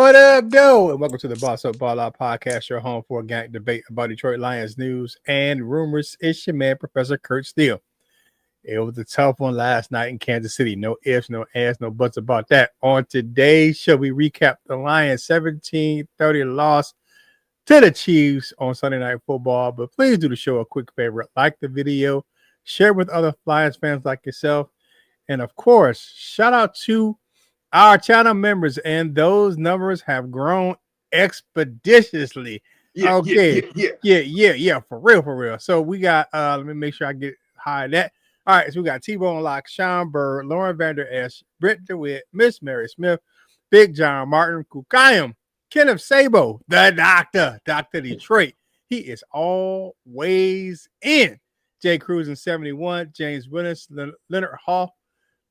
What up, though? And welcome to the Boss Up Ball Out Podcast, your home for organic debate about Detroit Lions news and rumors. It's your man, Professor Kurt Steele. It was a tough one last night in Kansas City. No ifs, no ands, no buts about that. On today's show, we recap the Lions 17-30 loss to the Chiefs on Sunday Night Football. But please do the show a quick favor. Like the video, share with other Lions fans like yourself. And, of course, shout out to our channel members, and those numbers have grown expeditiously. Yeah, For real. So we got, let me make sure I get high that. All right, so we got T-Bone Lock, Sean Bird, Lauren Vander Esch, Britt DeWitt, Miss Mary Smith, Big John Martin, Kukayam, Kenneth Sabo, the doctor, Dr. Detroit. He is always in. Jay Cruz in 71, James Willis, Leonard Hall,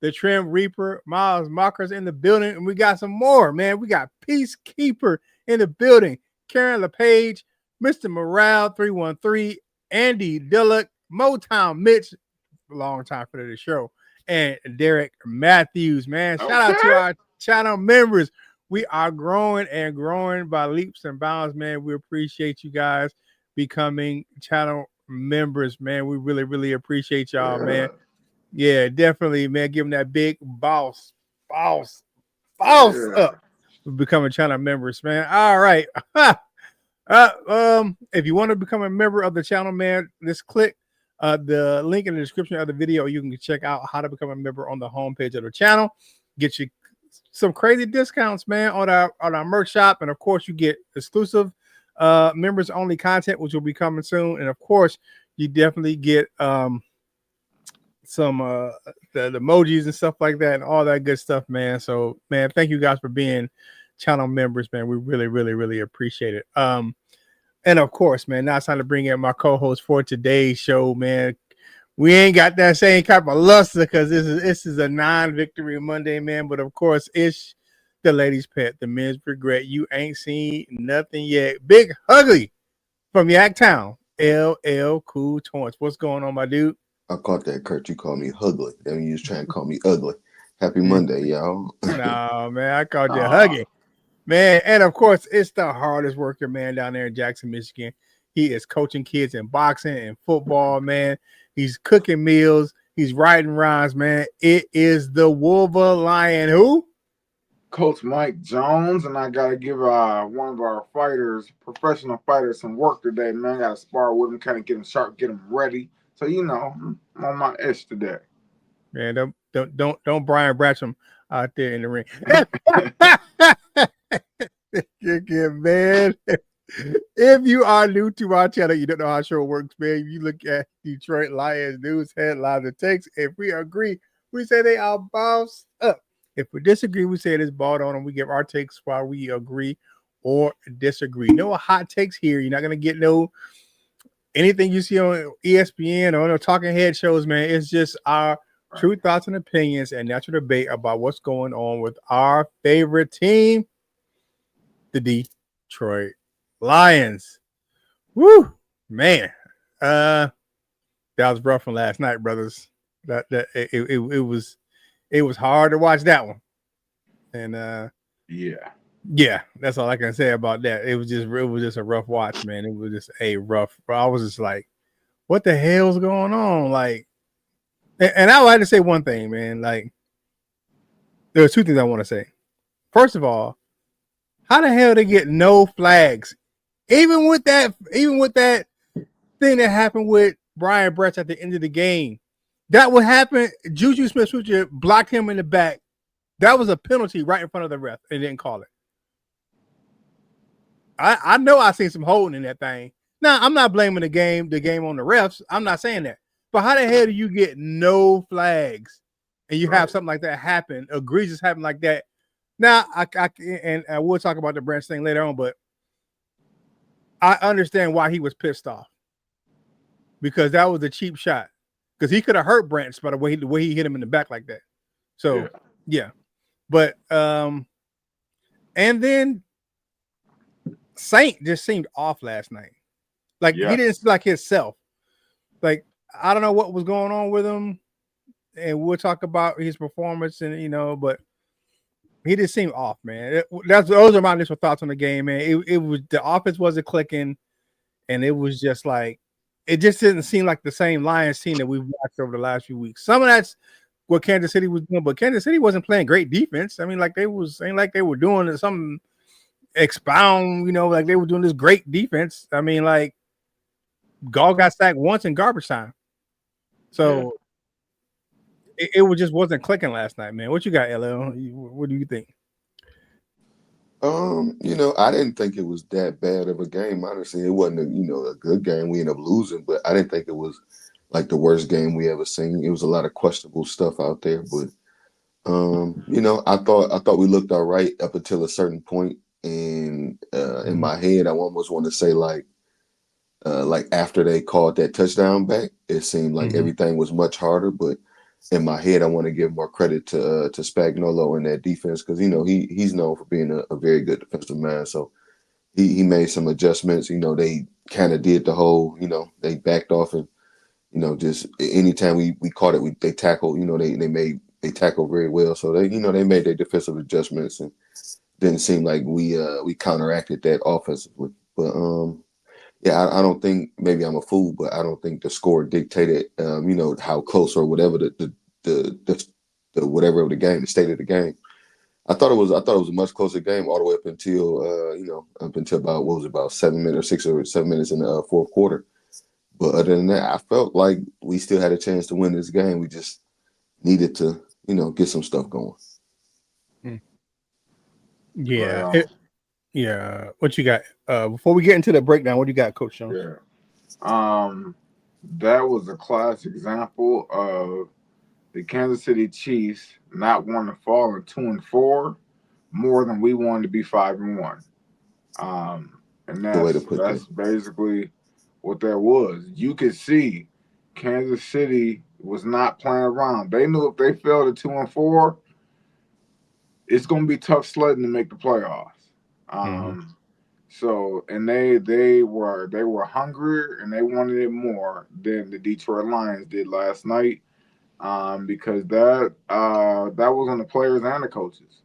the Trim Reaper, Miles Mockers in the building, and we got some more, man. We got Peacekeeper in the building, Karen LePage, Mr. Morale 313, Andy Dillock, Motown Mitch, long time for the show, and Derek Matthews, man. Shout out to our channel members. We are growing and growing by leaps and bounds, man. We appreciate you guys becoming channel members, man. We really appreciate y'all, man. Yeah, definitely, man. Give them that big boss up. Becoming channel members, man. All right. If you want to become a member of the channel, man, just click the link in the description of the video. You can check out how to become a member on the homepage of the channel. Get you some crazy discounts, man, on our merch shop, and of course, you get exclusive members only content, which will be coming soon. And of course, you definitely get some the emojis and stuff like that and all that good stuff, man. So, man, thank you guys for being channel members, man. We really appreciate it. And of course, man, now it's time to bring in my co-host for today's show, man. We ain't got that same type of luster because this is a non-victory Monday, man. But of course, it's the ladies' pet, the men's regret. You ain't seen nothing yet. Big Ugly from Yaktown, LL Cool Torrance. What's going on, my dude? I caught that, Kurt. You called me Hugly. Then you was trying to call me ugly. Happy Monday, y'all. No, man, I called you Huggy. Man, and of course, it's the hardest worker, man, down there in Jackson, Michigan. He is coaching kids in boxing and football, man. He's cooking meals. He's writing rhymes, man. It is the Wolver Lion. Who? Coach Mike Jones, and I gotta give one of our fighters, professional fighters, some work today, man. I gotta spar with him, kind of get him sharp, get him ready. So I'm on my edge today. Man, don't Brian Bratcham out there in the ring. Yeah, man. If you are new to our channel, you don't know how show works, man. You look at Detroit Lions news headlines and takes. If we agree, we say they are bossed up. If we disagree, we say it is balled on, and we give our takes while we agree or disagree. No hot takes here. You're not gonna get no anything you see on ESPN or on the talking head shows, man. It's just our true thoughts and opinions and natural debate about what's going on with our favorite team, the Detroit Lions. Woo, man. That was rough from last night, brothers. It was hard to watch that one. And yeah, that's all I can say about that. It was just a rough watch, man. It was just a rough. I was just like, what the hell's going on? Like, and I would like to say one thing, man. Like, there are two things I want to say. First of all, how the hell they get no flags? Even with that thing that happened with Brian Bretsch at the end of the game, that would happen. Juju Smith-Schuster blocked him in the back. That was a penalty right in front of the ref and didn't call it. I know I seen some holding in that thing. Now, I'm not blaming the game on the refs. I'm not saying that. But how the hell do you get no flags and you have something like that happen, egregious happen like that? Now, I we'll talk about the Branch thing later on, but I understand why he was pissed off because that was a cheap shot because he could have hurt Branch by the way he hit him in the back like that. So, yeah. But, and then Saint just seemed off last night. Like, he didn't seem like himself. Like, I don't know what was going on with him, and we'll talk about his performance and, but He just seemed off, man. Those are my initial thoughts on the game, man. It was the offense wasn't clicking, and it was just like it just didn't seem like the same Lions team that we've watched over the last few weeks. Some of that's what Kansas City was doing, but Kansas City wasn't playing great defense. I mean, like they were doing some expound, like they were doing this great defense. I mean, like Gall got sacked once in garbage time, so it just wasn't clicking last night, man. What you got, LL? What do you think? I didn't think it was that bad of a game. Honestly, it wasn't a good game. We ended up losing, but I didn't think it was like the worst game we ever seen. It was a lot of questionable stuff out there, but I thought we looked all right up until a certain point, and in my head, I almost want to say like after they called that touchdown back, it seemed like everything was much harder. But in my head, I want to give more credit to Spagnuolo and that defense because he's known for being a very good defensive man. So he made some adjustments. They kind of did the whole. They backed off and just anytime we caught it, they tackled. They tackled very well. So they made their defensive adjustments and didn't seem like we counteracted that offensively. But yeah, I don't think maybe I'm a fool, but I don't think the score dictated, how close or whatever the whatever of the game, the state of the game. I thought it was a much closer game all the way up until up until about what was it, about 7 minutes, 6 or 7 minutes in the fourth quarter. But other than that, I felt like we still had a chance to win this game. We just needed to, get some stuff going. Yeah, Well, yeah. What you got? Before we get into the breakdown, what do you got, Coach Jones? yeah. That was a classic example of the Kansas City Chiefs not wanting to fall at 2-4 more than we wanted to be 5-1. And Good way to put that's that. basically what that was. You could see Kansas City was not playing around. They knew if they fell to 2-4, it's going to be tough sledding to make the playoffs. So and they were hungrier and they wanted it more than the Detroit Lions did last night. Because that was on the players and the coaches.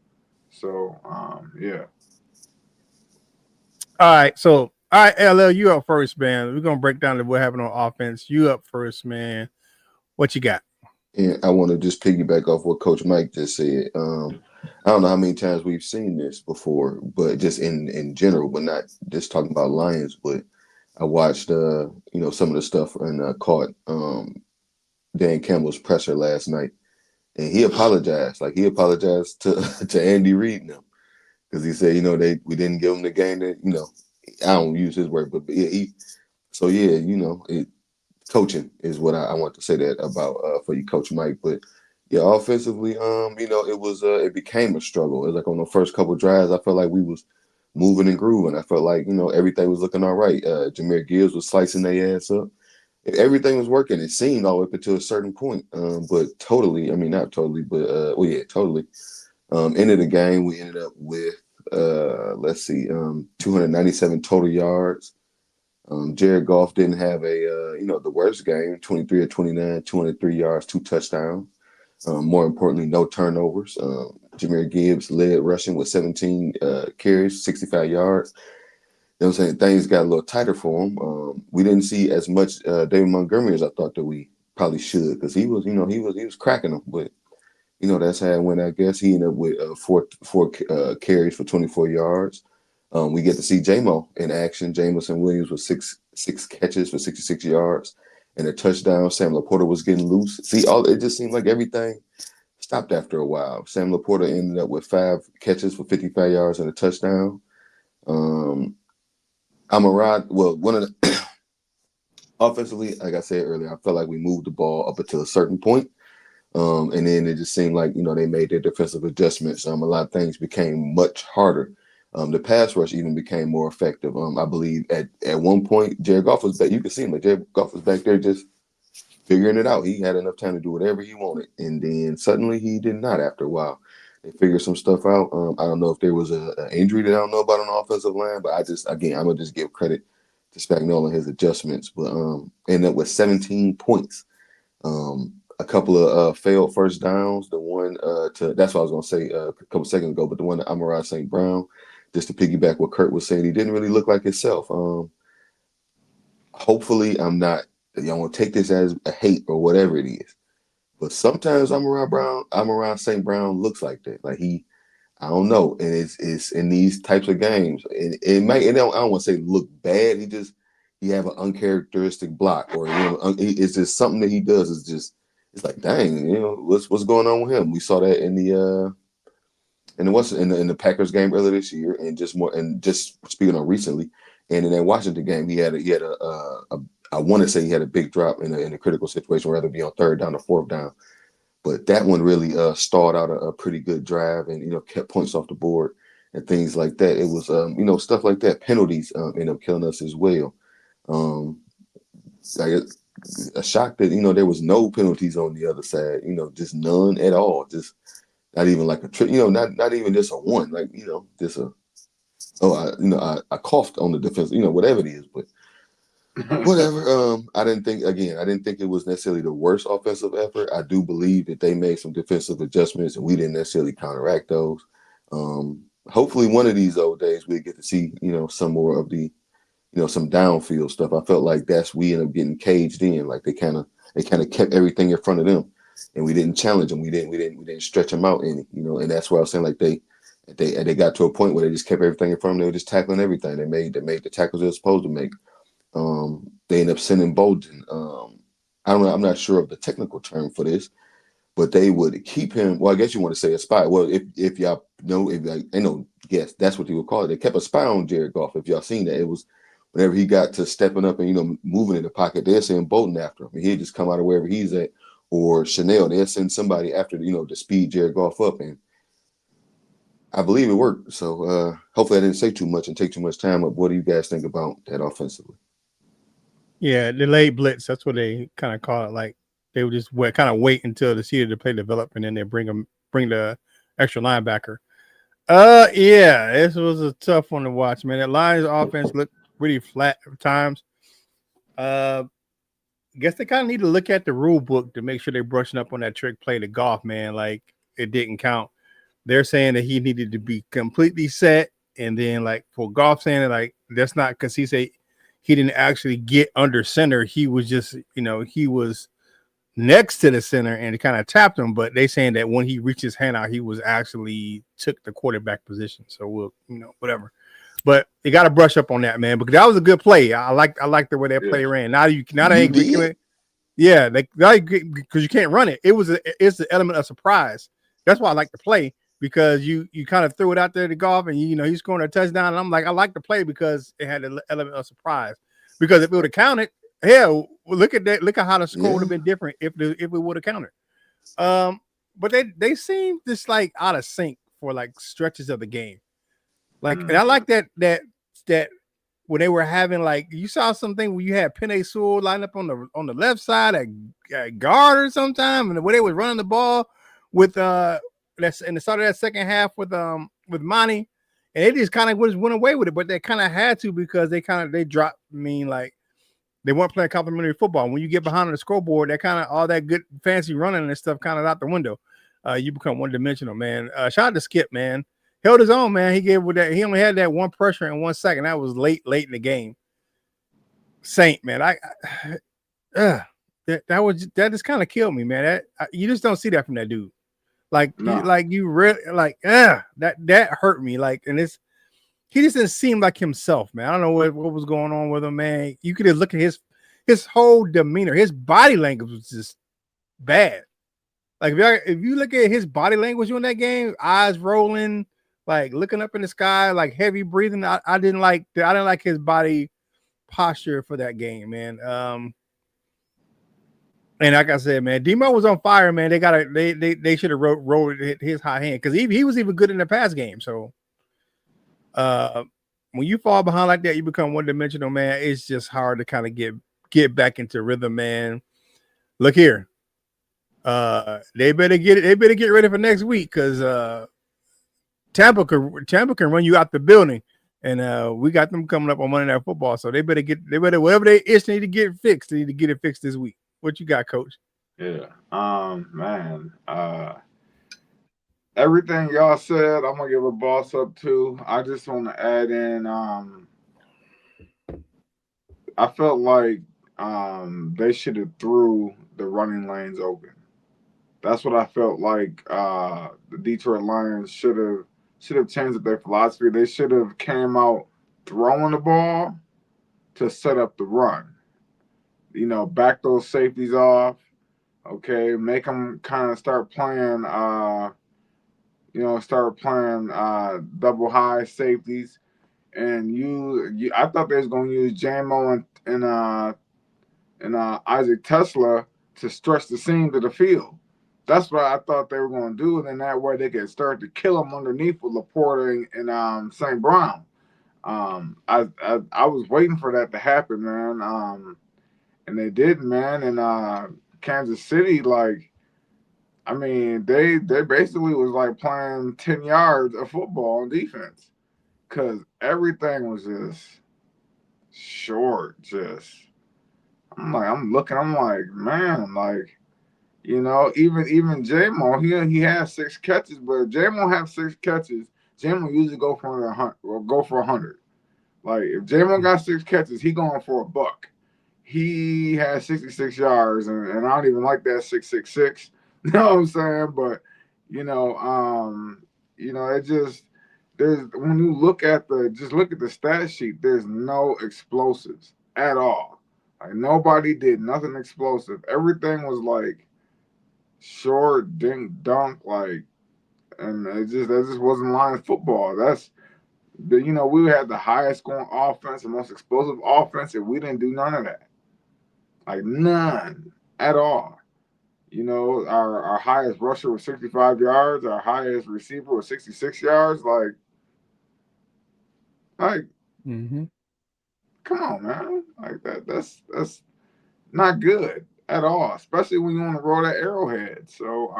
So yeah. All right, so all right, LL, you up first, man. We're gonna break down what happened on offense. You up first, man. What you got? And I want to just piggyback off what Coach Mike just said. I don't know how many times we've seen this before, but just in general, but not just talking about Lions. But I watched, some of the stuff and caught Dan Campbell's presser last night, and he apologized. Like he apologized to to Andy Reid now because he said, we didn't give him the game that I don't use his word, but yeah, coaching is what I want to say that about for you, Coach Mike. But yeah, offensively, it became a struggle. It was like on the first couple of drives, I felt like we was moving and grooving. I felt like everything was looking all right. Jameer Gibbs was slicing their ass up. Everything was working. It seemed all the way up until a certain point. But totally, I mean not totally, but totally. End of the game, we ended up with 297 total yards. Jared Goff didn't have the worst game, 23 or 29, 203 yards, 2 touchdowns. More importantly, no turnovers. Jameer Gibbs led rushing with 17 carries, 65 yards. You know what I'm saying? Things got a little tighter for him. We didn't see as much David Montgomery as I thought that we probably should because he was cracking them. But, that's how it went, I guess. He ended up with four carries for 24 yards. We get to see J-Mo in action. Jameson Williams with six catches for 66 yards and a touchdown. Sam Laporta was getting loose. See, it just seemed like everything stopped after a while. Sam Laporta ended up with 5 catches for 55 yards and a touchdown. One of the offensively, like I said earlier, I felt like we moved the ball up until a certain point. And then it just seemed like, they made their defensive adjustments. A lot of things became much harder. The pass rush even became more effective. I believe at one point, Jared Goff was back. You could see him, like Jared Goff was back there just figuring it out. He had enough time to do whatever he wanted. And then suddenly he did not after a while. They figured some stuff out. I don't know if there was an injury that I don't know about on the offensive line, but I'm going to just give credit to Spagnuolo and his adjustments. But ended up with 17 points. a couple of failed first downs. The one that's what I was gonna say a couple seconds ago, but the one to Amon-Ra St. Brown, just to piggyback what Kurt was saying, he didn't really look like himself. Hopefully, I'm not. Y'all want to take this as a hate or whatever it is, but sometimes Amon-Ra St. Brown looks like that. Like I don't know, and it's in these types of games. It might. I don't want to say look bad. He have an uncharacteristic block, or it's just something that he does. It's like, dang, what's going on with him? We saw that in the Packers game earlier this year, and just speaking on recently, and in that Washington game, he had I want to say he had a big drop in a critical situation, whether it be on third down or fourth down. But that one really stalled out a pretty good drive, and kept points off the board and things like that. It was stuff like that. Penalties end up killing us as well. Like a shock that there was no penalties on the other side. Just none at all. Just not even like a trick. Not even just a one. Like just a I coughed on the defense. Whatever it is, but. Whatever. I didn't think it was necessarily the worst offensive effort. I do believe that they made some defensive adjustments and we didn't necessarily counteract those. Hopefully one of these old days we get to see, some more of the, some downfield stuff. I felt like we ended up getting caged in. Like they kind of kept everything in front of them and we didn't challenge them. We didn't stretch them out any, and that's why I was saying like they got to a point where they just kept everything in front of them. They were just tackling everything. They made the tackles they're supposed to make. They end up sending Bolden. I don't know. I'm not sure of the technical term for this, but they would keep him. Well, I guess you want to say a spy. Well, if y'all know, yes, that's what they would call it. They kept a spy on Jared Goff. If y'all seen that, it was whenever he got to stepping up and moving in the pocket, they're sending Bolden after him. And he'd just come out of wherever he's at, or Chanel. They'll send somebody after to speed Jared Goff up, and I believe it worked. So hopefully, I didn't say too much and take too much time up. What do you guys think about that offensively? Yeah, delayed blitz. That's what they kind of call it. Like they would just wait until the seed of the play develop, and then they bring the extra linebacker. Yeah, this was a tough one to watch, man. That Lions offense looked pretty flat at times. Guess they kind of need to look at the rule book to make sure they're brushing up on that trick play to Goff, man. Like it didn't count. They're saying that he needed to be completely set, and then like for Goff saying it, like that's not because he said he didn't actually get under center. He was just, he was next to the center and it kind of tapped him. But they saying that when he reached his hand out, he was actually took the quarterback position. So we'll, whatever. But you got to brush up on that, man, because that was a good play. I like the way that play ran. Now because you can't run it. It's the element of surprise. That's why I like the play. Because you kind of threw it out there to Goff and he's scoring a touchdown. And I'm like, I like the play because it had an element of surprise. Because if it would have counted, hell, look at that. Look at how the score would have been different if it would have counted. But they seem just like out of sync for like stretches of the game. Like, and I like that when they were having like you saw something where you had Penei Sewell lined up on the left side at guard or sometime, and the way they was running the ball with that's in the start of that second half with Monty, and they just kind of went away with it, but they kind of had to because they dropped. Like they weren't playing complimentary football. When you get behind on the scoreboard, that kind of all that good fancy running and stuff kind of out the window. You become one dimensional, man. Shout out to Skip, man. Held his own, man. He He only had that one pressure in 1 second. That was late in the game. Saint, man, that just kind of killed me, man. You just don't see that from that dude. Like, no. You really that hurt me. Like, and he just didn't seem like himself, man. I don't know what was going on with him, man. You could just look at his whole demeanor, his body language was just bad. Like if you look at his body language during that game, eyes rolling, like looking up in the sky, like heavy breathing. I didn't like his body posture for that game, man. And like I said, man, Demo was on fire, man. They should have rolled his hot hand because he was even good in the pass game. So, when you fall behind like that, you become one dimensional, man. It's just hard to kind of get back into rhythm, man. Look here, they better get it. They better get ready for next week because Tampa can run you out the building, and we got them coming up on Monday Night Football. So they better whatever they need to get fixed. They need to get it fixed this week. What you got, Coach? Yeah. Man. Everything y'all said, I'm gonna give a boss up to. I just want to add in. I felt like they should have threw the running lanes open. That's what I felt like. The Detroit Lions should have changed their philosophy. They should have came out throwing the ball to set up the run. Back those safeties off. Okay, make them kind of start playing. Start playing double high safeties. And I thought they was gonna use JMO and Isaac Tesla to stretch the seam to the field. That's what I thought they were going to do, and then that way they could start to kill them underneath with Laporta and St. Brown. I was waiting for that to happen, man, and they didn't, man. And Kansas City, like, I mean, they basically was like playing 10 yards of football on defense because everything was just short, just. I'm like, man, like, even J-Mo, he has 6 catches, but if J-Mo have 6 catches, J-Mo usually go for 100 or go for 100. Like, if J-Mo got 6 catches, he going for a buck. He has 66 yards, and I don't even like that 666. You know what I'm saying? But it just there's when you look at the stat sheet, there's no explosives at all. Like nobody did nothing explosive. Everything was like short, dink, dunk, like, and that just wasn't line football. We had the highest scoring offense, the most explosive offense, and we didn't do none of that. Like none at all. Our highest rusher was 65 yards. Our highest receiver was 66 yards. Like, Mm-hmm. come on, man. Like that's not good at all, especially when you want to roll that arrowhead. So,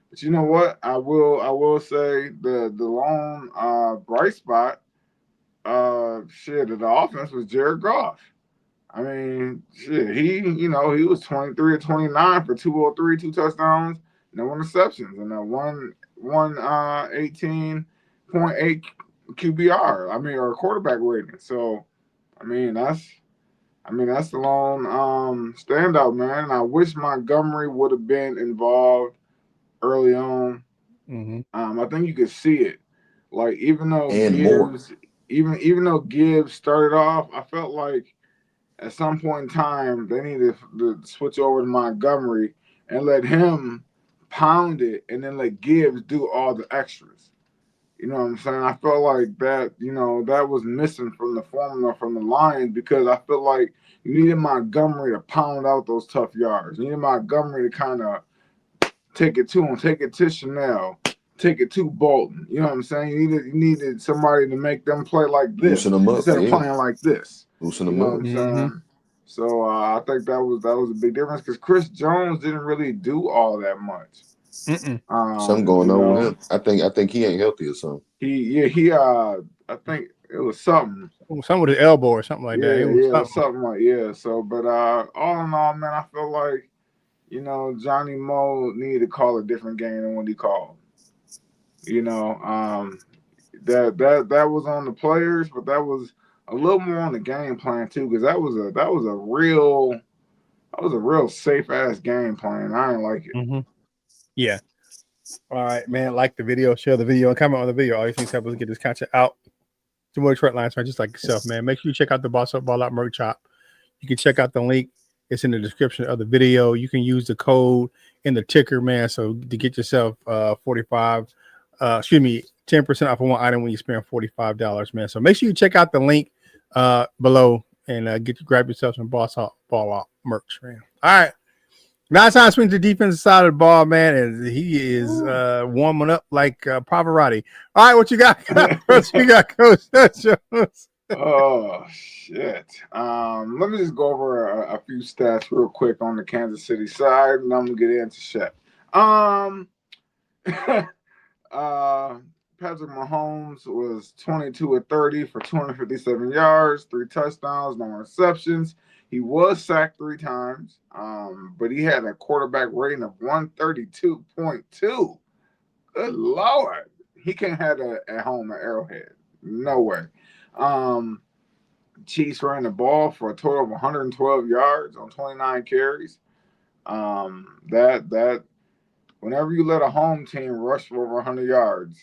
but you know what? I will say the lone bright spot, of the offense was Jared Goff. I mean, he was 23 or 29 for 203, 2 touchdowns, no interceptions, and a 18.8 QBR. I mean, or quarterback rating. So, I mean, that's the lone standout, man. And I wish Montgomery would have been involved early on. Mm-hmm. I think you could see it. Like and more. Even though Gibbs started off, I felt like at some point in time, they need to switch over to Montgomery and let him pound it and then let Gibbs do all the extras. You know what I'm saying? I felt like that was missing from the formula from the Lions because I feel like you needed Montgomery to pound out those tough yards. You needed Montgomery to kind of take it to him, take it to Chanel, take it to Bolton. You know what I'm saying? You needed somebody to make them play like Loosen this them up, instead of yeah. playing like this. Loosen You them know what up. I'm Mm-hmm. saying? So I think that was a big difference because Chris Jones didn't really do all that much. Mm-mm. Something Um, going you on with know, him. I think he ain't healthy or something. I think it was something. Something with his elbow or something like that. It was Yeah, it was something. something like So, but all in all, man, I feel like Johnny Moe needed to call a different game than what he called. You know, that was on the players, but that was a little more on the game plan too, because that was a real safe ass game plan. I didn't like it. Mm-hmm. Yeah. All right, man. Like the video, share the video, and comment on the video. All these things help us get this content out to more Detroit Lions fans just like yourself, man. Make sure you check out the Boss Up Ball Out merch shop. You can check out the link. It's in the description of the video. You can use the code in the ticker, man. So to get yourself 10% off of one item when you spend $45, man. So make sure you check out the link below and grab yourself some Boss Up Ball Out merch, man. All right. Now it's time to swing to the defensive side of the ball, man, and he is warming up like Pavarotti. All right, what you got? What you got, Coach Jones? Oh shit. Let me just go over a few stats real quick on the Kansas City side, and I'm gonna get into Shep. Um, uh, Patrick Mahomes was 22 of 30 for 257 yards, 3 touchdowns, no interceptions. He was sacked 3 times, but he had a quarterback rating of 132.2. Good Lord. He can't have that at home at Arrowhead. No way. Um, Chiefs ran the ball for a total of 112 yards on 29 carries. That whenever you let a home team rush for over 100 yards,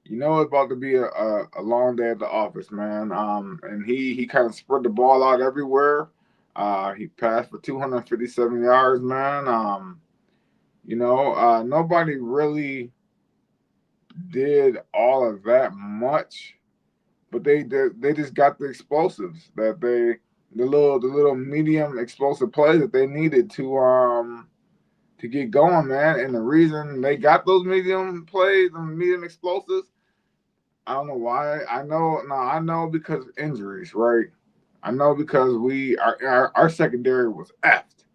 you know it's about to be a long day at the office, man. And he kind of spread the ball out everywhere. He passed for 257 yards, man. Nobody really did all of that much, but they just got the explosives that the little medium explosive plays that they needed to get going, man. And the reason they got those medium plays and medium explosives, I don't know why. I know because of injuries, right? I know because our secondary was effed.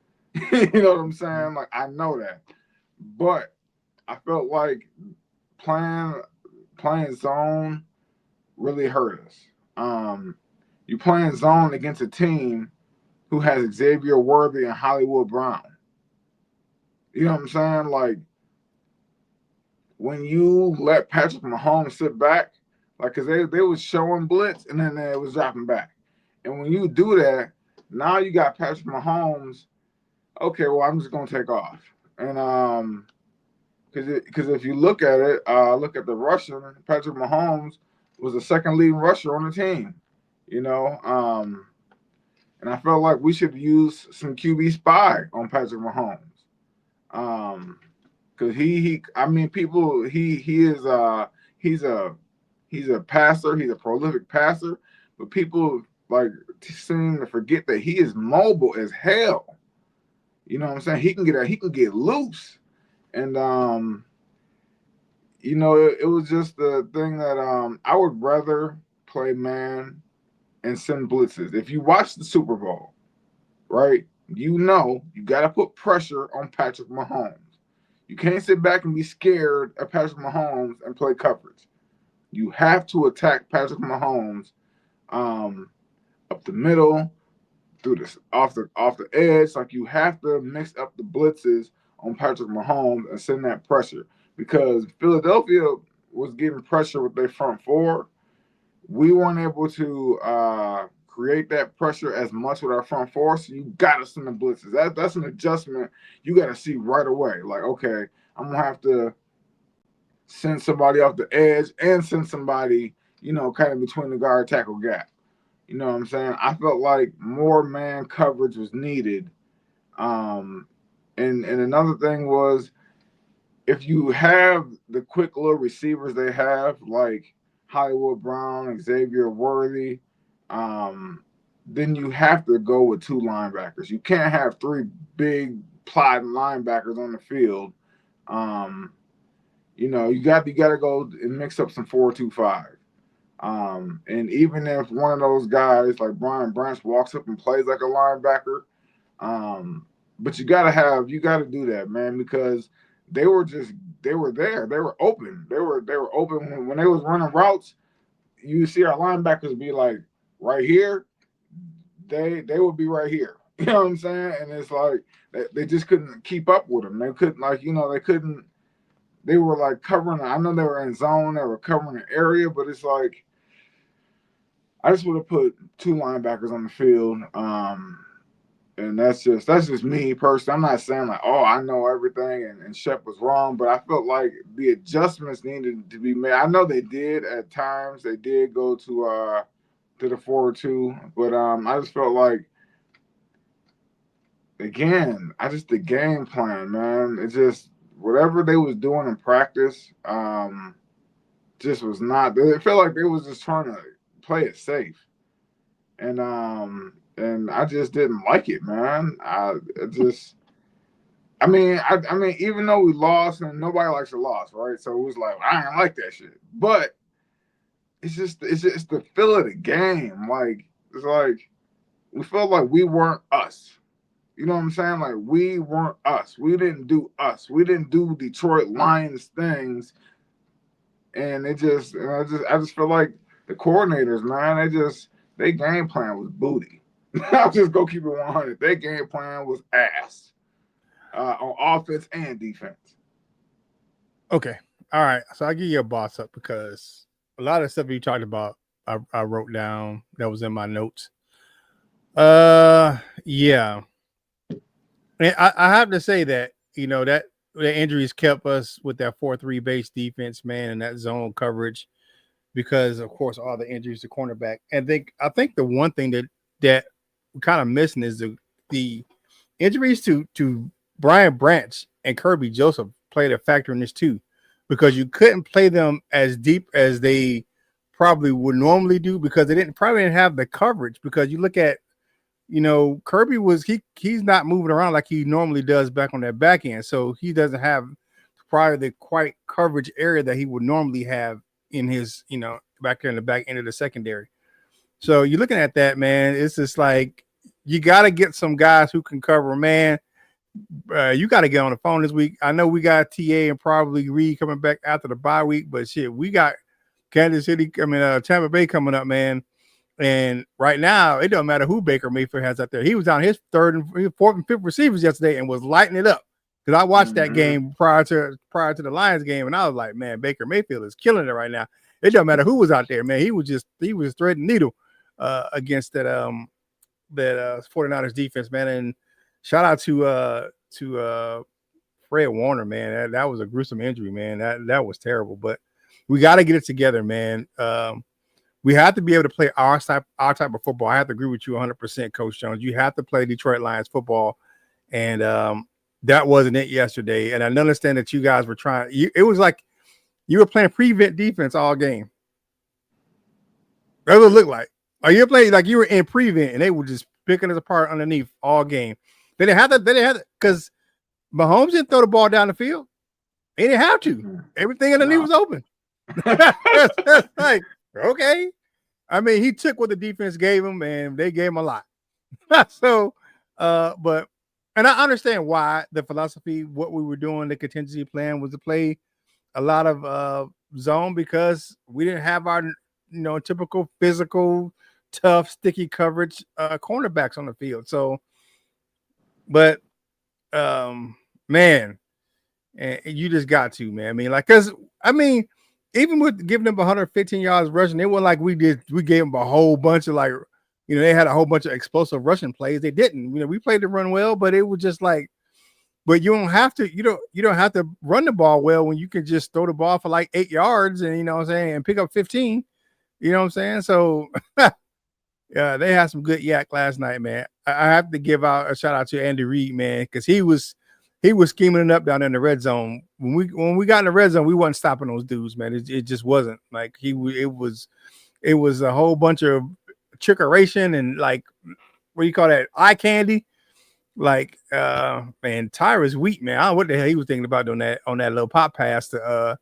You know what I'm saying? Like I know that, but I felt like playing playing zone really hurt us. You playing zone against a team who has Xavier Worthy and Hollywood Brown. You know what I'm saying? Like when you let Patrick Mahomes sit back, like because they was showing blitz and then they was dropping back, and when you do that, now you got Patrick Mahomes. Okay, well I'm just gonna take off, and because if you look at it, look at the rushing, Patrick Mahomes was the second leading rusher on the team. You know, and I felt like we should use some QB spy on Patrick Mahomes. Because I mean, people, he is he's a he's a passer, he's a prolific passer, but people like seem to forget that he is mobile as hell. You know what I'm saying? He can get loose, and it was just the thing that I would rather play man and send blitzes. If you watch the Super Bowl, right, you got to put pressure on Patrick Mahomes. You can't sit back and be scared of Patrick Mahomes and play coverage. You have to attack Patrick Mahomes up the middle, through this off the edge. Like you have to mix up the blitzes on Patrick Mahomes and send that pressure because Philadelphia was getting pressure with their front four. We weren't able to create that pressure as much with our front four, so you got to send the blitzes. That's an adjustment you got to see right away. Like, okay, I'm gonna have to send somebody off the edge and send somebody, kind of between the guard tackle gap. You know what I'm saying? I felt like more man coverage was needed. And another thing was if you have the quick little receivers they have, like Hollywood Brown, Xavier Worthy, then you have to go with 2 linebackers. You can't have 3 big plotting linebackers on the field. You got to go and mix up some 4-2-5. And even if one of those guys like Brian Branch walks up and plays like a linebacker, but you gotta do that, man, because they were there. They were open. They were open when they was running routes. You see our linebackers be like right here. They would be right here. You know what I'm saying? And it's like they just couldn't keep up with them. They couldn't they couldn't. They were like covering. I know they were in zone. They were covering an area, but it's like I just would have put 2 linebackers on the field. And that's just me personally. I'm not saying like, oh, I know everything and Shep was wrong, but I felt like the adjustments needed to be made. I know they did at times. They did go to the 4-2, but I just felt like again, the game plan, man. It just whatever they was doing in practice, just was not. It felt like they was just trying to play it safe, and I just didn't like it, man. I mean, even though we lost, and nobody likes a loss, right? So it was like I didn't like that shit, but it's just the feel of the game. Like it's like we felt like we weren't us. You know what I'm saying? Like we weren't us. We didn't do us. We didn't do Detroit Lions things and I just feel like the coordinators, man, they game plan was booty. I'll just go keep it 100. Their game plan was ass on offense and defense. Okay. All right. So I give you a boss up because a lot of stuff you talked about, I wrote down that was in my notes. Yeah. And I have to say that, that the injuries kept us with that 4-3 base defense, man, and that zone coverage because of course all the injuries to cornerback. And I think the one thing that we're kind of missing is the injuries to Brian Branch and Kirby Joseph played a factor in this too, because you couldn't play them as deep as they probably would normally do because they probably didn't have the coverage. Because you look at, Kirby he's not moving around like he normally does back on that back end, so he doesn't have probably the quite coverage area that he would normally have in his, back there in the back end of the secondary. So you're looking at that, man. It's just like you got to get some guys who can cover, man. You got to get on the phone this week. I know we got TA and probably Reed coming back after the bye week, but shit, we got Tampa Bay coming up, man. And right now, it don't matter who Baker Mayfield has out there. He was on his fourth and fifth receivers yesterday and was lighting it up. Because I watched that game prior to the Lions game, and I was like, man, Baker Mayfield is killing it right now. It don't matter who was out there, man. He was threading needle against that 49ers defense, man. And shout out to Fred Warner, man. That was a gruesome injury, man. That was terrible. But we got to get it together, man. We have to be able to play our type of football. I have to agree with you 100%, Coach Jones. You have to play Detroit Lions football, and that wasn't it yesterday. And I understand that you guys were trying. It was like you were playing prevent defense all game. That's what it looked like. Or you're playing like you were in prevent, and they were just picking us apart underneath all game. They didn't have to because Mahomes didn't throw the ball down the field. They didn't have to. Everything underneath was open. That's like, okay. I mean, he took what the defense gave him, and they gave him a lot. So, and I understand why the philosophy, what we were doing, the contingency plan was to play a lot of zone because we didn't have our, typical physical, tough, sticky coverage cornerbacks on the field. So, but man, and you just got to, man. I mean, because even with giving them 115 yards rushing, it wasn't like we gave them a whole bunch of they had a whole bunch of explosive rushing plays. They didn't. We played the run well, but it was just like, but you don't have to, you don't have to run the ball well when you can just throw the ball for like 8 yards and and pick up 15. You know what I'm saying? So yeah, they had some good yak last night, man. I have to give out a shout out to Andy Reid, man, because he was scheming it up down in the red zone. When we got in the red zone, we wasn't stopping those dudes, man. It just wasn't like it was a whole bunch of trickeration and like, what do you call that? Eye candy. Like, man, Tyrus Wheat, man. I don't know what the hell he was thinking about on that little pop pass to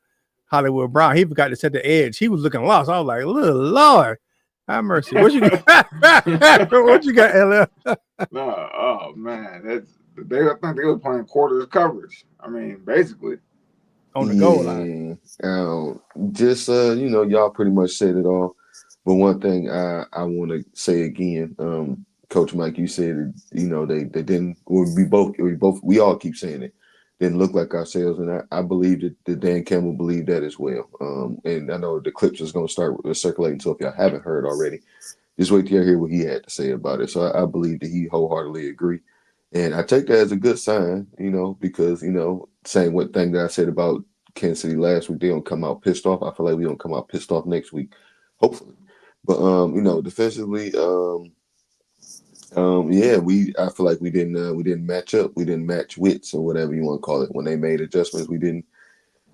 Hollywood Brown. He forgot to set the edge. He was looking lost. I was like, Lord, have mercy. What you got? What you got, LL? No, oh man, I think they were playing quarters coverage. I mean, basically on the goal line. Just y'all pretty much said it all. But one thing I want to say again, Coach Mike, you said they didn't. We all keep saying it. Didn't look like ourselves, and I believe that Dan Campbell believed that as well. And I know the clips is going to start circulating. So if y'all haven't heard already, just wait till you hear what he had to say about it. So I believe that he wholeheartedly agree. And I take that as a good sign, because, same thing that I said about Kansas City last week, they don't come out pissed off. I feel like we don't come out pissed off next week, hopefully. But, defensively, I feel like we didn't match up. We didn't match wits or whatever you want to call it. When they made adjustments, we didn't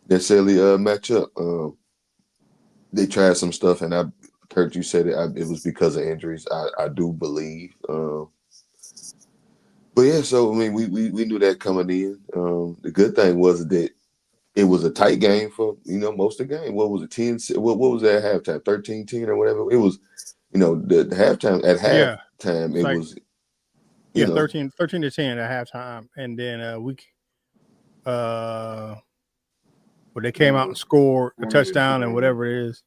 necessarily match up. They tried some stuff, and Kurt, you said it was because of injuries. I do believe. But yeah, so I mean, we knew that coming in. The good thing was that it was a tight game for most of the game. What was it, 10? What was that at halftime? 13-10 or whatever. It was, the halftime at halftime. It was 13-10 at halftime, and then But they came out and scored a One of the touchdown and teams. whatever it is.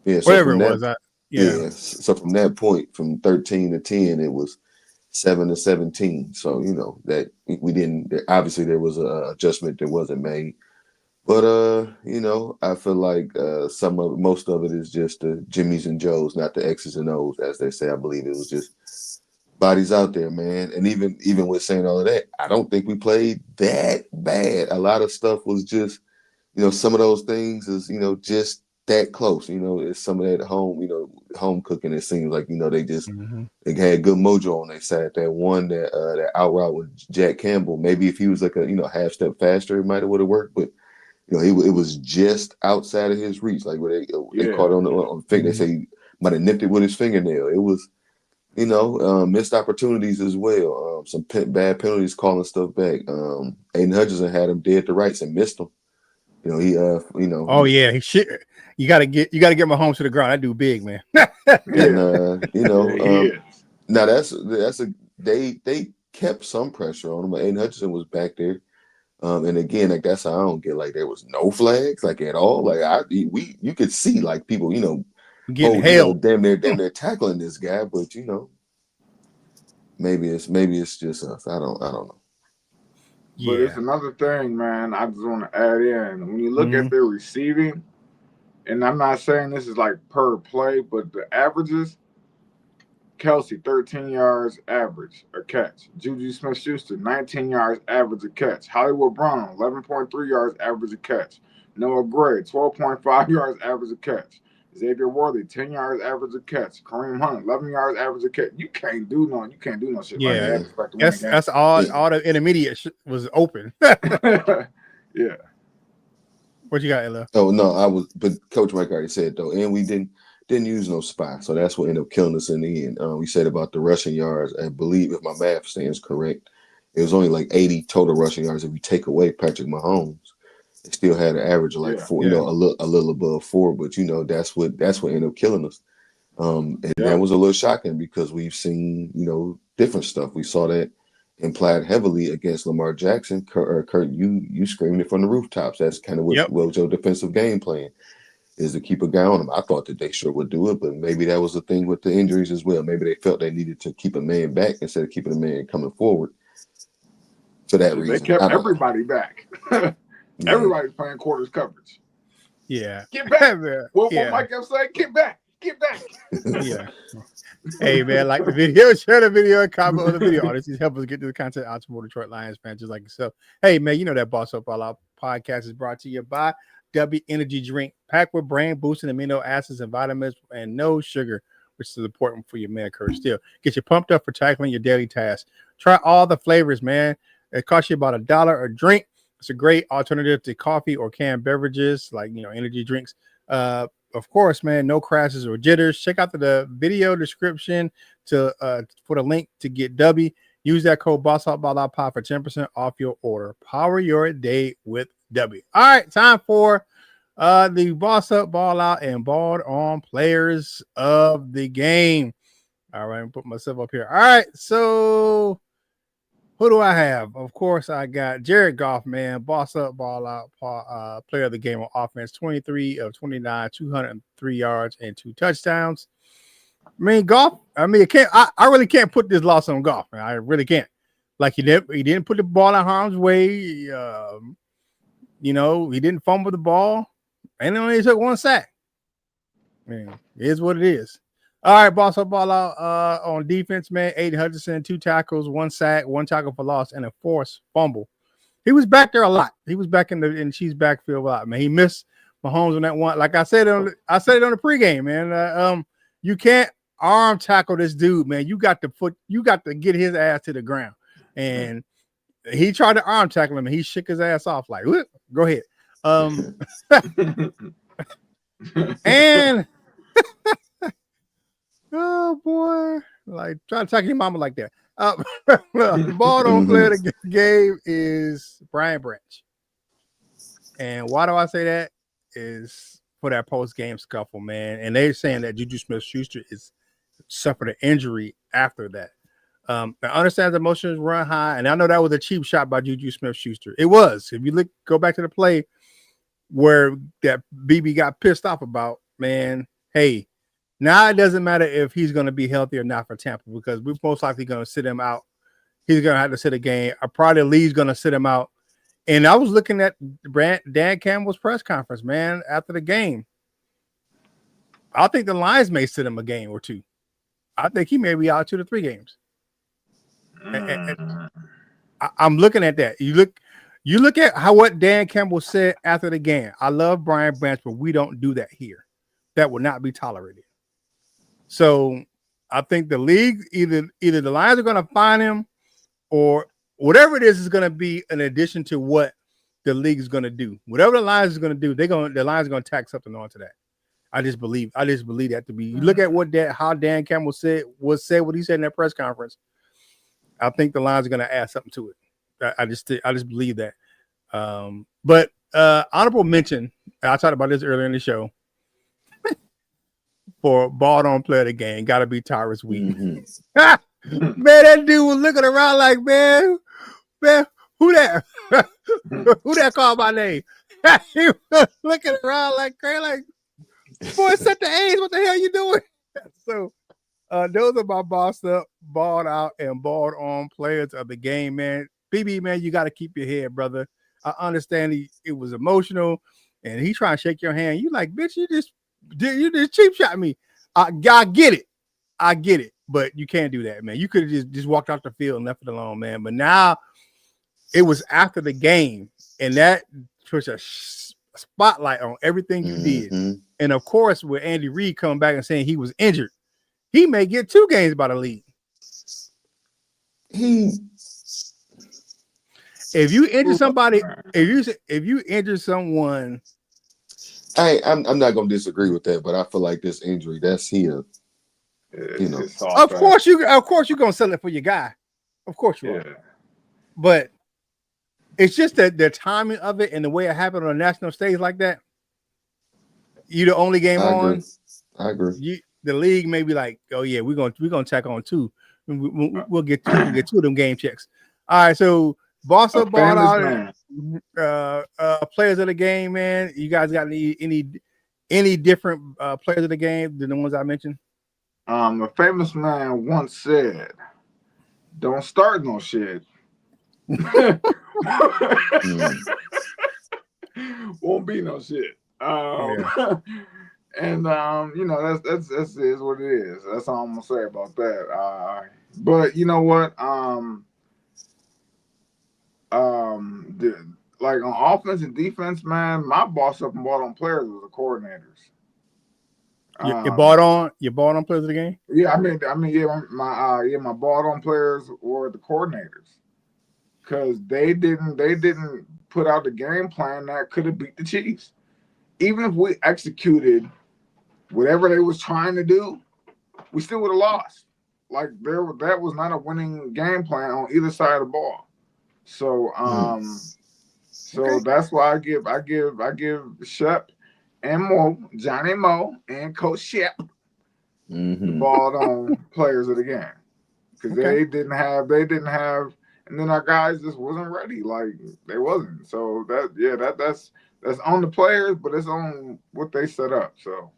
Yeah, so Whatever from it that, was. yeah, so from that point, from 13 to 10, it was 7 to 17. So that we didn't. Obviously, there was a adjustment that wasn't made. But I feel like most of it is just the Jimmys and Joes, not the X's and O's, as they say. I believe it was just bodies out there, man. And even with saying all of that, I don't think we played that bad. A lot of stuff was just, some of those things is, just that close. It's some of that home cooking. It seems like they had good mojo on their side. That one that out route with Jack Campbell. Maybe if he was like a half step faster, it might have would have worked, but. It was just outside of his reach. Like where they caught on the finger. They say he might have nipped it with his fingernail. It was, missed opportunities as well. Some bad penalties calling stuff back. Aiden Hutchinson had him dead to rights and missed him. Oh yeah, he shit. You gotta get Mahomes to the ground. That dude big, man. And Yeah, now they kept some pressure on him. But Aiden Hutchinson was back there. And again, like that's how I don't get like there was no flags like at all. Like you could see like people, Getting held. damn near tackling this guy, but maybe it's just us. I don't know. but it's another thing, man. I just want to add in when you look at their receiving, and I'm not saying this is like per play, but the averages. Kelsey, 13 yards average a catch. Juju Smith-Schuster, 19 yards average a catch. Hollywood Brown, 11.3 yards average a catch. Noah Gray, 12.5 yards average a catch. Xavier Worthy, 10 yards average a catch. Kareem Hunt, 11 yards average a catch. You can't do no shit like that. Expect to win the game. That's all the intermediate was open. Yeah. What you got, Ella? Oh no, but Coach Mike already said though, and we didn't use no spy, so that's what ended up killing us in the end. We said about the rushing yards. I believe if my math stands correct, it was only like 80 total rushing yards. If you take away Patrick Mahomes, it still had an average of like 4, a little above 4. But that's what ended up killing us. And that was a little shocking because we've seen different stuff. We saw that implied heavily against Lamar Jackson. Kurt, you screaming it from the rooftops. That's kind of what was your defensive game plan. Is to keep a guy on him. I thought that they sure would do it, but maybe that was the thing with the injuries as well. Maybe they felt they needed to keep a man back instead of keeping a man coming forward. For that reason, they kept everybody back. Everybody's playing quarters coverage. Yeah, get back. What Mike kept saying? Get back. Get back. Yeah. Hey man, like the video, share the video, comment on the video. All this is help us get to the content out to more Detroit Lions fans just like yourself. Hey man, that Boss Up All Out podcast is brought to you by W Energy Drink, packed with brain boosting amino acids and vitamins and no sugar, which is important for your man curve still. Get you pumped up for tackling your daily tasks. Try all the flavors, man. It costs you about $1 a drink. It's a great alternative to coffee or canned beverages like energy drinks. Of course, man, no crashes or jitters. Check out the video description for the link to get W. Use that code BOSSOutBallOut for 10% off your order. Power your day with W. All right, time for the Boss Up, Ball Out, and Balled On players of the game. All right, I'm put myself up here. All right, so who do I have? Of course, I got Jared Goff, man. Boss Up, Ball Out, player of the game on offense. 23 of 29, 203 yards, and 2 touchdowns. Goff, I really can't put this loss on Goff, man. I really can't. Like, he didn't put the ball in harm's way. He didn't fumble the ball. And it only took 1 sack. Man, it is what it is. All right, Boss Up, Ball Out on defense, man. Aiden Hutchinson, 2 tackles, 1 sack, 1 tackle for loss, and a forced fumble. He was back there a lot. He was back in Chiefs backfield a lot, man. He missed Mahomes on that one. Like I said it on the pregame, man. You can't arm tackle this dude, man. You got to get his ass to the ground. And he tried to arm tackle him, and he shook his ass off like, go ahead. And oh boy, like try to tackle your mama like that. The ball don't play the game is Brian Branch. And why do I say that? Is for that post-game scuffle, man. And they're saying that Juju Smith-Schuster suffered an injury after that. I understand the emotions run high, and I know that was a cheap shot by Juju Smith-Schuster. It was. If you go back to the play, where that BB got pissed off about, man. Hey, now it doesn't matter if he's going to be healthy or not for Tampa because we're most likely going to sit him out. He's going to have to sit a game. Probably the league's going to sit him out. And I was looking at Dan Campbell's press conference, man, after the game. I think the Lions may sit him a game or two. I think he may be out 2 to 3 games. I'm looking at that. You look at what Dan Campbell said after the game. I love Brian Branch, but we don't do that here. That will not be tolerated. So I think the league, either the Lions are going to fine him or whatever it is going to be in addition to what the league is going to do. Whatever the Lions is going to do, the Lions are going to tack something onto that. I just believe that to be. You look at how Dan Campbell said what he said in that press conference. I think the Lions are going to add something to it. I just believe that. But honorable mention. I talked about this earlier in the show. For ball don't play the game, got to be Tyrus Wheaton. Mm-hmm. Man, that dude was looking around like, man, who that? Who that called my name? He was looking around like crazy, like, boy, set the age. What the hell you doing? So, those are my bossed up, balled out, and balled on players of the game, man. BB, man, you got to keep your head, brother. I understand it was emotional, and he trying to shake your hand. You like, bitch, you just cheap shot me. I get it, but you can't do that, man. You could have just walked off the field and left it alone, man. But now it was after the game, and that puts a spotlight on everything you did. And of course, with Andy Reid coming back and saying he was injured, he may get 2 games by the league. If you injure somebody, if you injure someone. I'm not gonna disagree with that, but I feel like this injury, that's here. You know, of course you're gonna sell it for your guy. Of course you are. But it's just that the timing of it and the way it happened on a national stage like that. You the only game on. I agree. The league may be like, oh yeah, we're gonna tack on 2. We'll get 2 of them game checks. All right, so boss up, ball out. Players of the game, man. You guys got any different players of the game than the ones I mentioned? A famous man once said, "Don't start no shit." Won't be no shit. And you know, that's is what it is. That's all I'm gonna say about that. But you know what? Like on offense and defense, man, my boss up and bought on players was the coordinators. You bought on players of the game? Yeah, I mean, my bought on players were the coordinators because they didn't put out the game plan that could have beat the Chiefs. Even if we executed whatever they was trying to do, we still would have lost. Like that was not a winning game plan on either side of the ball. So so that's why I give Shep and Johnny Mo and Coach Shep the ball on players of the game because they didn't have, and then our guys just wasn't ready. Like they wasn't. So that's on the players, but it's on what they set up. So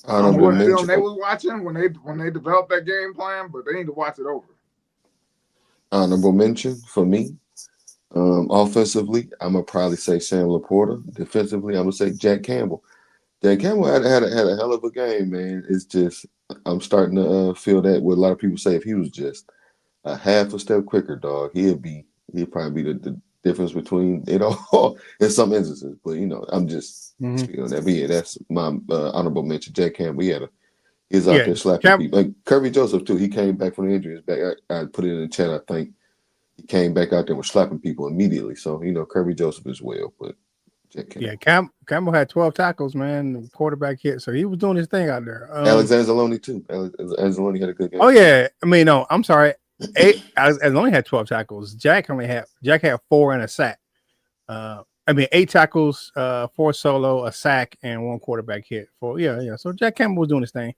I don't know what film they was watching when they developed that game plan, but they need to watch it over. Honorable mention for me. Offensively, I'm gonna probably say Sam Laporta. Defensively, I'm gonna say Jack Campbell. Jack Campbell had a hell of a game, man. It's just I'm starting to feel that what a lot of people say. If he was just a half a step quicker, dog, he'd probably be the difference between it all in some instances. But you know, I'm just speaking on that. But yeah, that's my honorable mention. Jack Campbell. He's out there slapping people. Like Kirby Joseph too. He came back from the injury. I put it in the chat. I think. He came back out there and was slapping people immediately. So, you know, Kirby Joseph as well. But Jack Campbell. Yeah, Campbell had 12 tackles, man. The quarterback hit. So he was doing his thing out there. Alexander Zaloni, too. Alexander had a good game. Oh, yeah. I mean, no, I'm sorry. Alexander had 12 tackles. Jack had 4 and a sack. 8 tackles, 4 solo, a sack, and 1 quarterback hit. So Jack Campbell was doing his thing.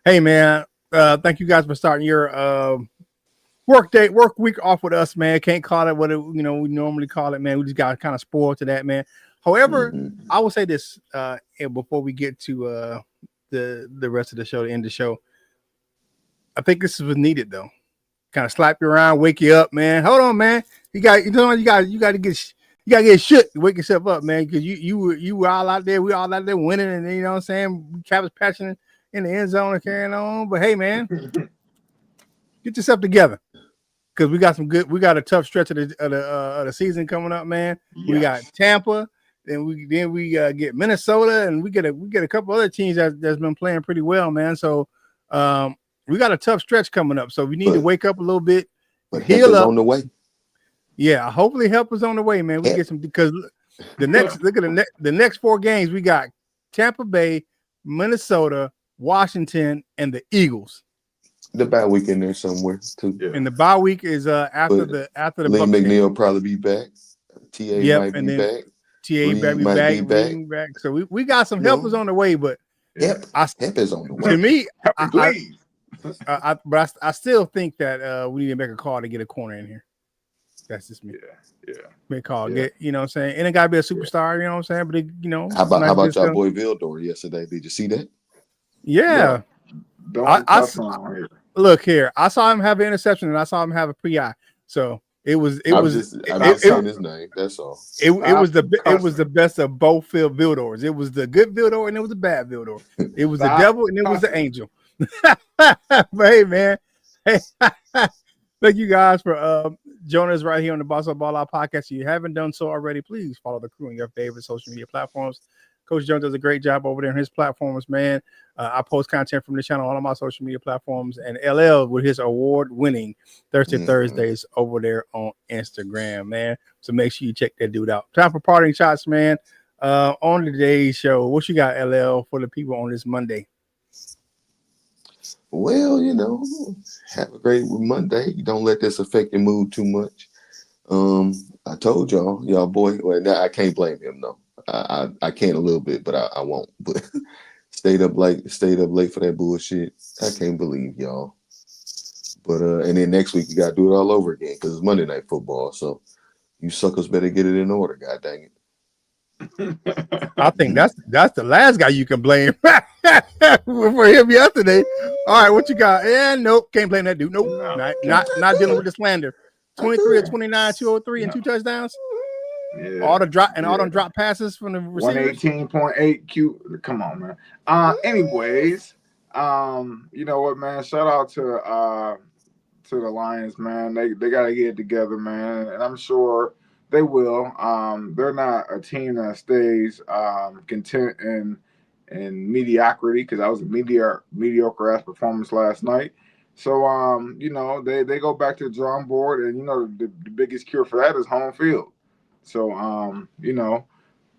Hey, man, thank you guys for starting your work week off with us, man. Can't call it what we normally call it, man. We just got kind of spoiled to that, man. However, I will say this and before we get to the rest of the show, to end the show. I think this was needed though. Kind of slap you around, wake you up, man. Hold on, man. You got to get shit to wake yourself up, man. Because you were all out there, we all out there winning, and you know what I'm saying. Cap was patching in the end zone and carrying on. But hey, man, get yourself together. Because we got a tough stretch of the season coming up, man. Yes. We got Tampa, then we get Minnesota, and we get a couple other teams that's been playing pretty well, man. So we got a tough stretch coming up, so we need to wake up a little bit. But heal up on the way. Yeah, hopefully help is on the way, man. We get some because the next 4 games we got Tampa Bay, Minnesota, Washington, and the Eagles. The bye week in there somewhere too. Yeah. And the bye week is after the Lee McNeil will probably be back. TA might be back. TA might be back. So we got some helpers on the way, but help is on the way. To me, I still think that we need to make a call to get a corner in here. That's just me. Yeah. Make a call. Get, you know what I'm saying? And it gotta be a superstar, you know what I'm saying? But it, you know, how about y'all boy Vildor yesterday? Did you see that? Yeah. Look here. I saw him have an interception and I saw him have a PI. So it was saying his name. That's all. It was the best of both Vildors. It was the good Vildor and it was the bad Vildor. It was the devil and it was the angel. But hey, man. Hey, thank you guys for joining us right here on the Boss Up Ball Out podcast. If you haven't done so already, please follow the crew on your favorite social media platforms. Coach Jones does a great job over there on his platforms, man. I post content from the channel on all my social media platforms, and LL with his award-winning Thursdays over there on Instagram, man. So make sure you check that dude out. Time for parting shots, man. On today's show, what you got, LL, for the people on this Monday? Well, you know, have a great Monday. Don't let this affect your mood too much. I told y'all boy. Well, now I can't blame him though. I can a little bit, but I won't. But stayed up late for that bullshit. I can't believe y'all. But and then next week you gotta do it all over again because it's Monday Night Football. So you suckers better get it in order. God dang it. I think that's the last guy you can blame for him yesterday. All right, what you got? Yeah, nope, can't blame that dude. Nope, not dealing with the slander. 23 or 29, 203 and 2 touchdowns. Yeah, all the drop passes from the receivers. 118.8 Q. Come on, man. Anyways, you know what, man? Shout out to the Lions, man. They gotta get it together, man. And I'm sure they will. They're not a team that stays content in mediocrity because that was a mediocre ass performance last night. So you know, they go back to the drawing board, and you know the biggest cure for that is home field. So you know,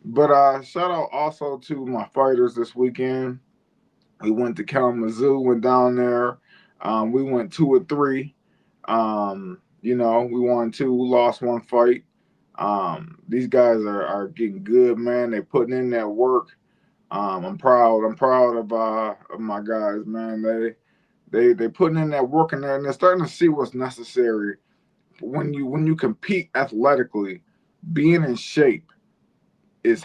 but shout out also to my fighters this weekend. We went to Kalamazoo, went down there. We went 2-3. You know, we won 2, lost 1 fight. These guys are getting good, man. They're putting in that work. I'm proud of my guys, man. They putting in that work in there, and they're starting to see what's necessary when you compete athletically. Being in shape is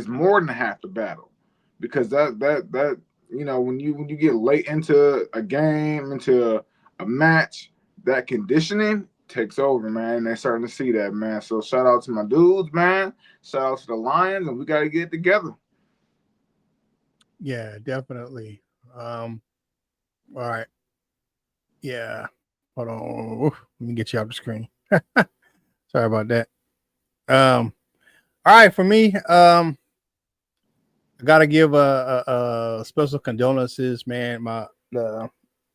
more than half the battle, because that you know, when you get late into a game, into a match, that conditioning takes over, man. And they're starting to see that, man. So shout out to my dudes, man. Shout out to the Lions, and we got to get it together. Yeah, definitely. All right. Yeah. Hold on. Let me get you off the screen. Sorry about that. All right, for me, I gotta give a special condolences, man. The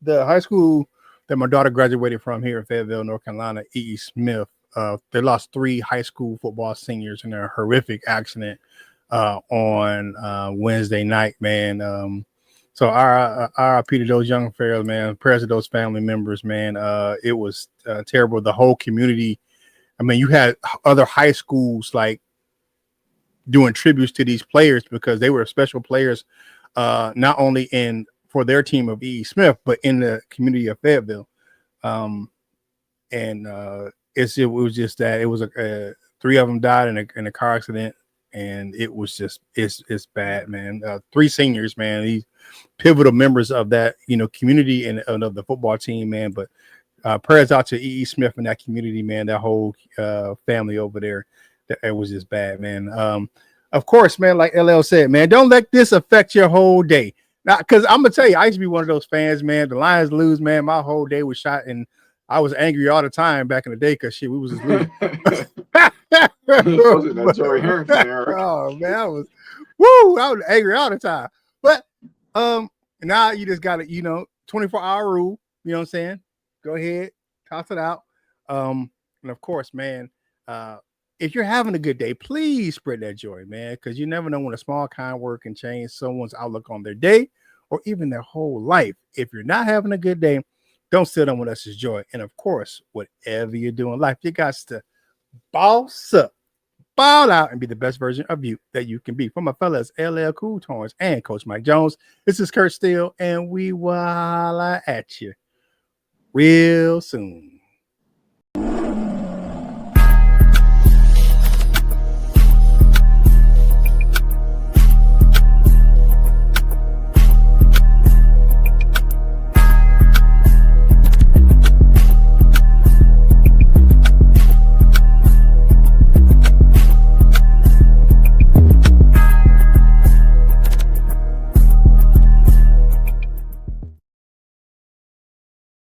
high school that my daughter graduated from here in Fayetteville, North Carolina, E.E. Smith. They lost 3 high school football seniors in a horrific accident on Wednesday night, man. So RIP to those young fellas, man. Prayers to those family members, man. It was terrible. The whole community. I mean, you had other high schools like doing tributes to these players because they were special players, not only for their team of E.E. Smith, but in the community of Fayetteville. And it was just that it was 3 of them died in a car accident and it was just it's bad, man. 3 seniors, man. These pivotal members of that community and of the football team, man. But prayers out to E.E. Smith and that community, man. That whole family over there. It was just bad, man. Of course, man. Like LL said, man, don't let this affect your whole day. Now, because I'm gonna tell you, I used to be one of those fans, man. The Lions lose, man. My whole day was shot, and I was angry all the time back in the day because shit, we was just losing. That Joey Harrington era. Oh man, I was angry all the time. But now you just gotta 24-hour rule. You know what I'm saying? Go ahead, toss it out. And of course, man, if you're having a good day, please spread that joy, man, because you never know when a small kind word can change someone's outlook on their day or even their whole life. If you're not having a good day, don't sit on with us as joy. And of course, whatever you do in life, you got to boss up, ball out, and be the best version of you that you can be. For my fellas, LL Cool Tones and Coach Mike Jones, this is Kurt Steele, and we will holla at you real soon.